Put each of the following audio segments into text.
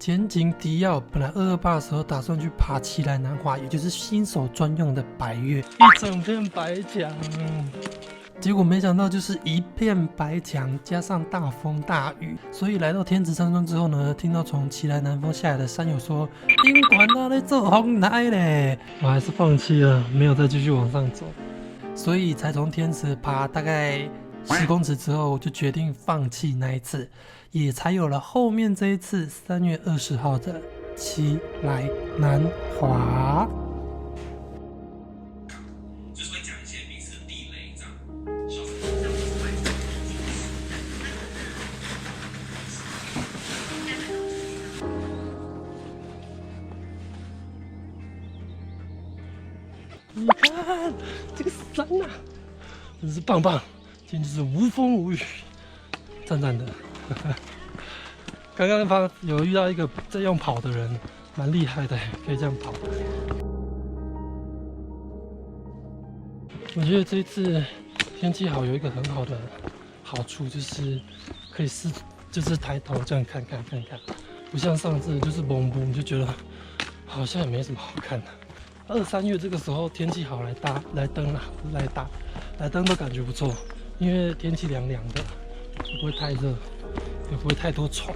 前景迪奥本来228的时候打算去爬奇莱南华，也就是新手专用的白月，一整片白墙。结果没想到就是一片白墙，加上大风大雨，所以来到天池山庄之后呢，听到从奇莱南峰下来的山友说：“宾馆那在做风台嘞！”我还是放弃了，没有再继续往上走，所以才从天池爬大概10公尺之后，我就决定放弃那一次，也才有了后面这一次3月20号的奇莱南华。你看这个山啊，真是棒棒，简直是无风无雨，赞赞的。刚刚有遇到一个这样跑的人，蛮厉害的，可以这样跑。我觉得这一次天气好有一个很好的好处，就是可以就是抬头这样看，不像上次就是蒙布，你就觉得好像也没什么好看的。2、3月这个时候天气好来登啦，不是来登都感觉不错，因为天气凉凉的，也不会太热，也不会太多虫。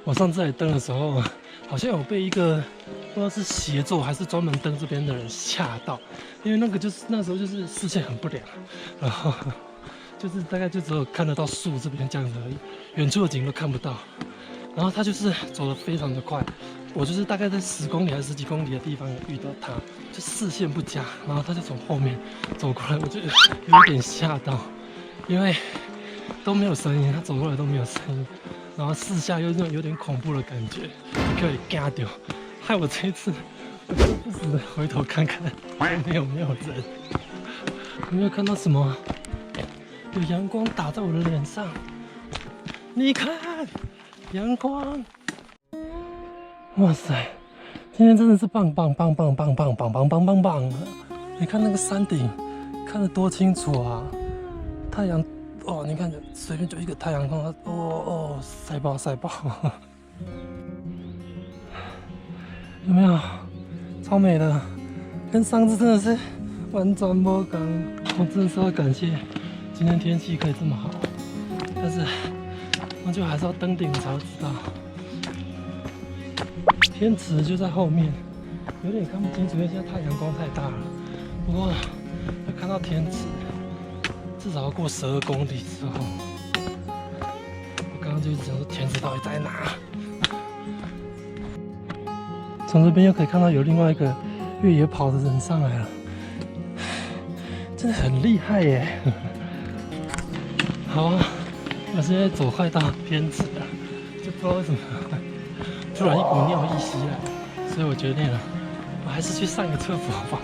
我上次来登的时候，好像有被一个不知道是协作还是专门登这边的人吓到，因为那时候就是视线很不良，然后就是大概就只有看得到树这边这样子而已，远处的景都看不到。然后他就是走得非常的快，我就是大概在10公里还是10几公里的地方有遇到他，就视线不佳，然后他就从后面走过来，我就有点吓到，因为都没有声音，他走过来都没有声音，然后四下又那种有点恐怖的感觉，可以吓到，害我这一次我就不时的回头看看后面有没有人，有没有看到什么？有阳光打在我的脸上，你看。阳光，哇塞！今天真的是棒！你看那个山顶，看得多清楚啊！太阳，哦，你看随便就一个太阳光，晒爆！有没有？超美的，跟上次真的是完全不同。我真的是要感谢今天天气可以这么好，但是。那就还是要登顶才会知道，天池就在后面，有点看不清楚，因为现在太阳光太大了。不过要看到天池，至少要过12公里之后。我刚刚就一直想说天池到底在哪？从这边又可以看到有另外一个越野跑的人上来了，真的很厉害耶！好啊。我现在走快到天池了，就不知道为什么突然一股尿意袭来，所以我决定了，我还是去上个厕所吧。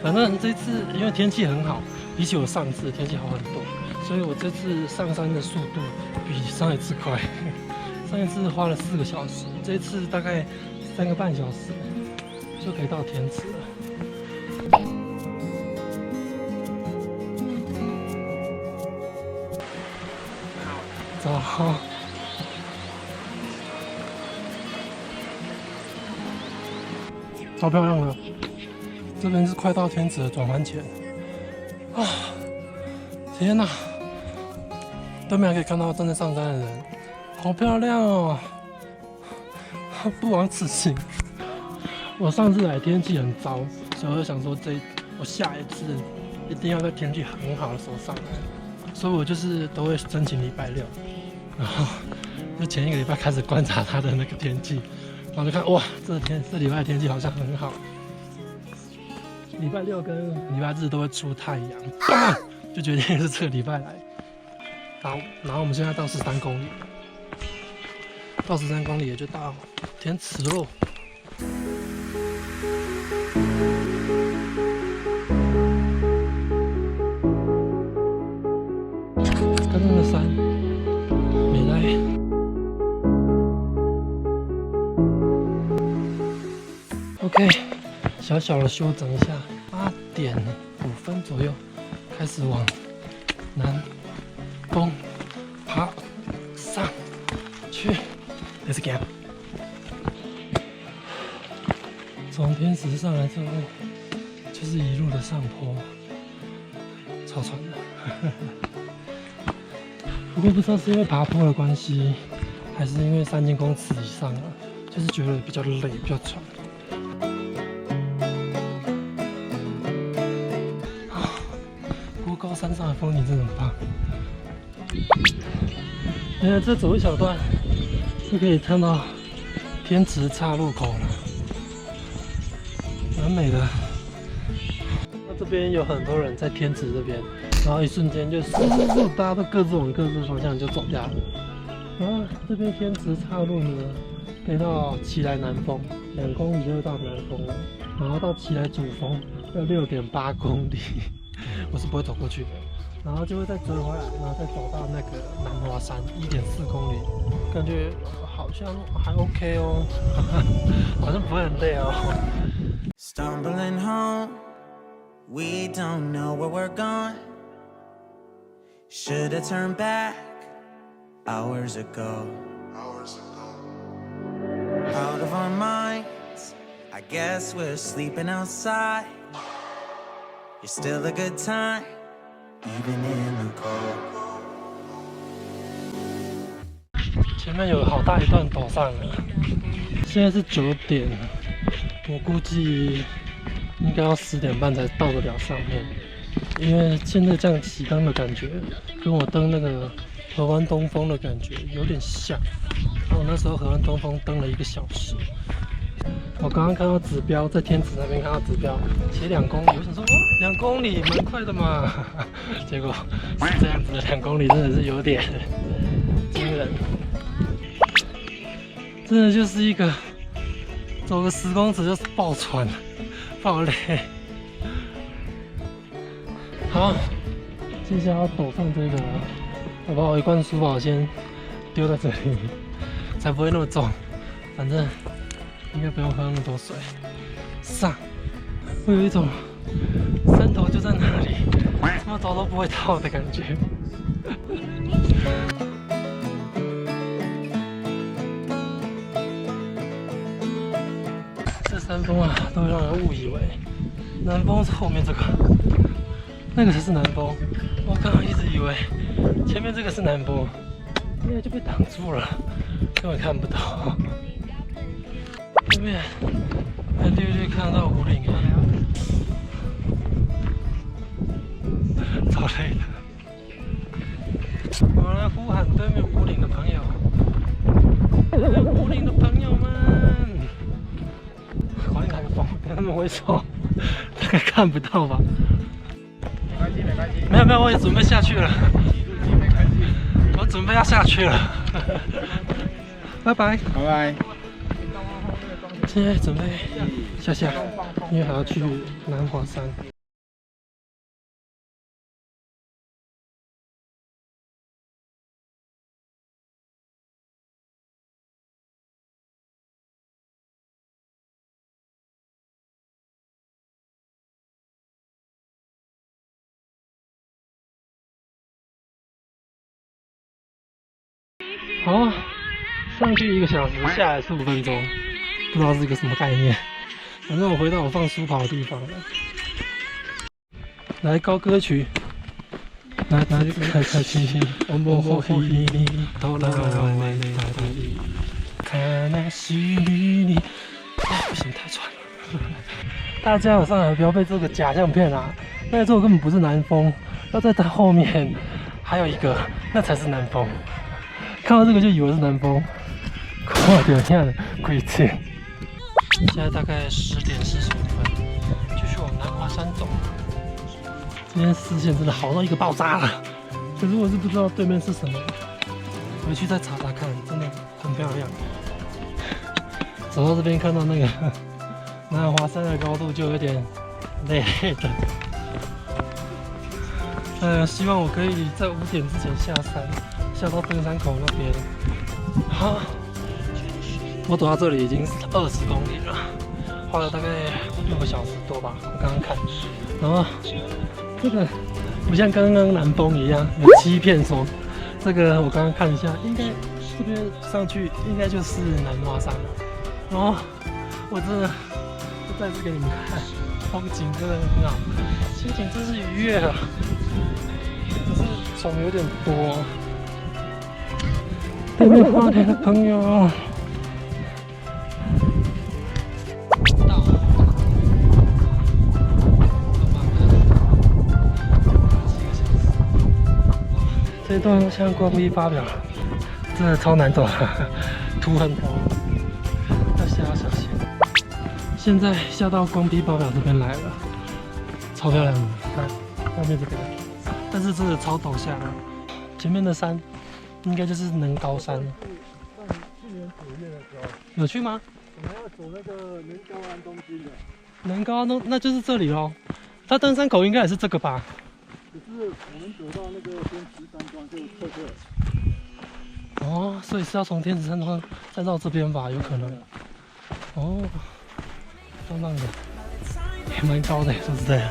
反正这次因为天气很好，比起我上次天气好很多，所以我这次上山的速度比上一次快。上一次花了4个小时，这次大概3个半小时就可以到天池了。走，超漂亮的。这边是快到天池的转弯前啊！天哪，对面还可以看到正在上山的人，好漂亮哦！不枉此行。我上次来天气很糟，所以我就想说我下一次一定要在天气很好的时候上来。所以我就是都会申请礼拜6，然后就前1个礼拜开始观察它的那个天气，然后就看哇，这礼拜的天气好像很好。礼拜6跟礼拜日都会出太阳，就决定是这个礼拜来。好，然后我们现在到13公里，到13公里也就到天池喽。刚刚的山，美来。OK， 小小的休整一下，8点5分左右，开始往南峰爬上去。也是这样。从天池上来之后，就是一路的上坡，超喘的。不过不知道是因为爬坡的关系，还是因为3000公尺以上了，就是觉得比较累，比较喘。不过高山上的风景真的很棒。现在再走一小段，就可以看到天池岔路口了，蛮美的。那这边有很多人在天池这边，然后一瞬间就大家都各自往各自方向就走掉了。然后这边天池岔路呢，可以到奇来南峰，2公里就会到南峰了。然后到奇来主峰要6.8公里，我是不会走过去的。然后就会再折回来，然后再走到那个南华山1.4公里，感觉好像还 OK 哦，好像不会很累哦。Stumbling home, we don't know where we're going. Should have turned back hours ago. Out of our minds, I guess we're sleeping outside. You're still a good time.Even in the cold. 前面有好大一段陡上了，现在是9点，我估计应该要10点半才到得了上面，因为现在这样起登的感觉，跟我登那个河湾东峰的感觉有点像。我那时候河湾东峰登了1个小时。我刚刚看到指标，在天池那边看到指标，写2公里，我想说2公里蛮快的嘛，结果是这样子的，2公里真的是有点惊人，真的就是一个走个10公尺就是爆喘、爆累。好，接下来要走上这个，我把我一罐书包先丢在这里，才不会那么重，反正。应该不用喝那么多水，上会有一种山头就在那里，怎么走都不会到的感觉。这山峰啊，都会让人误以为南峰是后面这个，那个才是南峰。我刚刚一直以为前面这个是南峰，因为就被挡住了，根本看不到。对面还略略看到五岭啊，超累的。我来呼喊对面五岭的朋友，五岭的朋友们，好像台风，跟他们挥手，大概看不到吧？没关系，没有没有，我也准备下去了，我准备要下去了，拜拜，拜拜。现在准备下，因为还要去南华山。好，上去1个小时，下来15分钟。不知道是一个什么概念，反正我回到我放书包的地方了。来高歌曲，来开启，我们后羿，都来为大地，看那西里，不行太喘了。大家有上来不要被这个假象骗啊！那这个根本不是南峰，要在它后面还有一个，那才是南峰。看到这个就以为是南峰，我的天啊，鬼气！现在大概10点45分，继续往南华山走。今天视线真的好到一个爆炸了，可是我是不知道对面是什么，回去再查查看，真的很漂亮。走到这边看到那个南华山的高度就有点累的。希望我可以在5点之前下山，下到登山口那边。好。我走到这里已经20公里了，花了大概6个小时多吧，我刚刚看。然后这个不像刚刚南峰一样有7片松，这个我刚刚看一下，应该这边上去应该就是南华山了。然后我真的就再次给你们看，风景真的很好，心情真是愉悦啊。只是虫有点多。对面花莲的朋友。这段像光逼发表，真的超难走的，土很多，要下要小心。现在下到光逼发表这边来了，超漂亮的，看外面这边，但是真的超陡下的。前面的山应该就是能高山了。去年9月的时候，有去吗？我们要走那个能高安东京的。能高安东，那就是这里咯。它登山口应该也是这个吧？可是我们走到那个天池山庄就撤退了。哦，所以是要从天池山庄再绕这边吧？有可能。哦，棒棒的，也蛮高的，说实在的。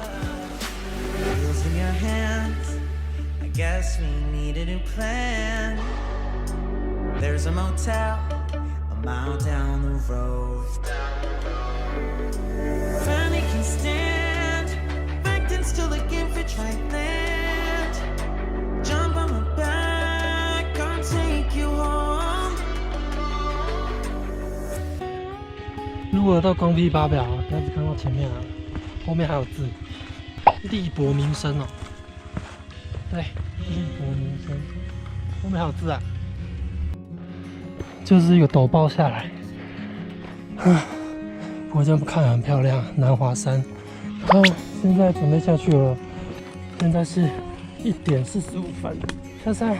Guess we need a new plan. There's a motel a mile down the road. Finally can stand, backed and still looking for dry land. Jump on my back, I'll take you home. 如果到光 P 八表，不要只看到前面啊，后面还有字，力博民生哦。对，力博民生，后面还有字啊，就是一个陡峭下来，不过这样看很漂亮，南华山。啊，现在准备下去了，现在是1点45分，下山。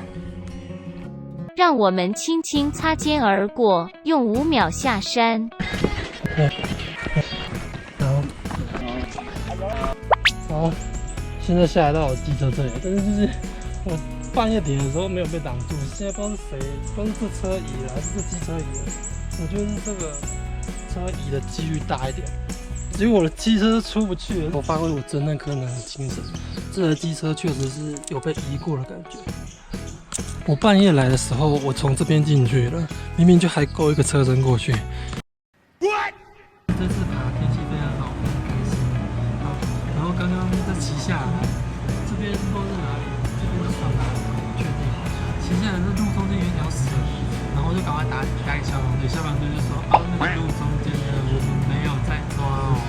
让我们轻轻擦肩而过，用5秒下山。对，好。现在下来到我机车这里，但是就是我半夜点的时候没有被挡住，现在不知道是谁，不知道是车移了还是机车移了，我觉得是这个车移的几率大一点。结果我的机车出不去了，我发挥我侦探柯南的精神，这台机车确实是有被移过的感觉。我半夜来的时候，我从这边进去了，明明就还够一个车身过去。这次爬天气非常好，非常开心。好，然后刚刚这骑下来，这边不知道是哪里，这边是上哪里，我不确定。骑下来这路中间有一条蛇，然后我就赶快打给消防队，消防队就说啊，那个路中间的我们没有在抓哦。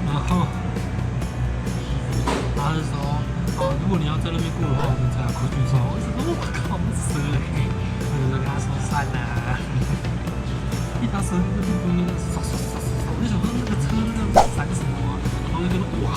然后他就说哦，如果你要在那边过的话，我们才要过去抓。我说我靠，蛇嘞！我就跟他说算了。一条蛇在路中间嗖嗖嗖嗖，我就想说那个车那个闪什么啊？然后就觉得哇